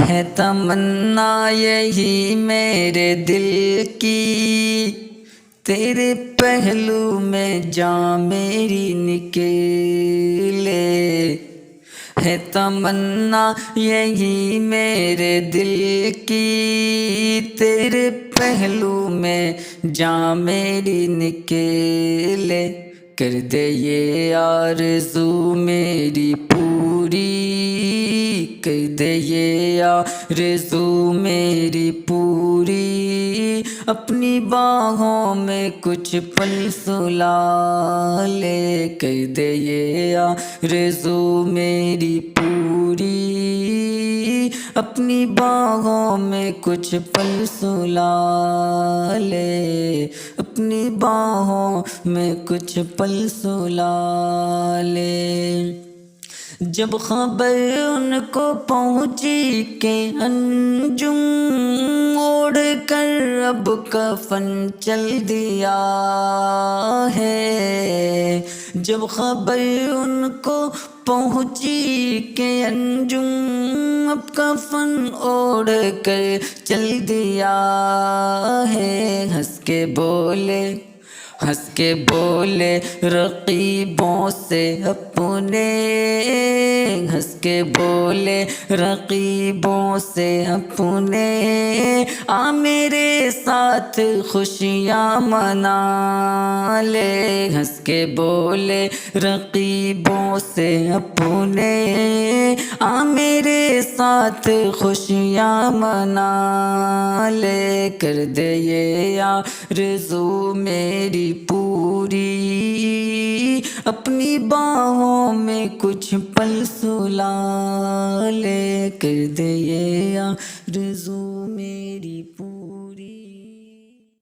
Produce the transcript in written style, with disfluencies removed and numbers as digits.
ہے تمنا یہی میرے دل کی، تیرے پہلو میں جان میری نکلے۔ ہے تمنا یہی میرے دل کی، تیرے پہلو میں جان میری نکلے۔ کر دے یہ آرزو میری پوری، کر دے یہ آرزو میری پوری، اپنی باہوں میں کچھ پل سلا لے۔ کر دے یہ آرزو میری پوری، اپنی باہوں میں کچھ پل سلا لے، اپنی باہوں میں کچھ پل سلا لے۔ جب خبر ان کو پہنچی کہ انجم اوڑھ کر اب کفن چل دیا ہے، جب خبر ان کو پہنچی کہ انجم اب کفن اوڑھ کر چل دیا ہے، ہنس کے بولے، ہنس کے بولے رقیبوں سے اپنے، ہنس کے بولے رقیبوں سے اپنے، آ میرے ساتھ خوشیاں منا لے۔ ہنس کے بولے رقیبوں سے اپنے، آ میرے ساتھ خوشیاں منا لے۔ کر دے یہ آرزو میری پوری، اپنی باہوں میں کچھ پل سلا لے۔ کر دے یہ آرزو میری پوری۔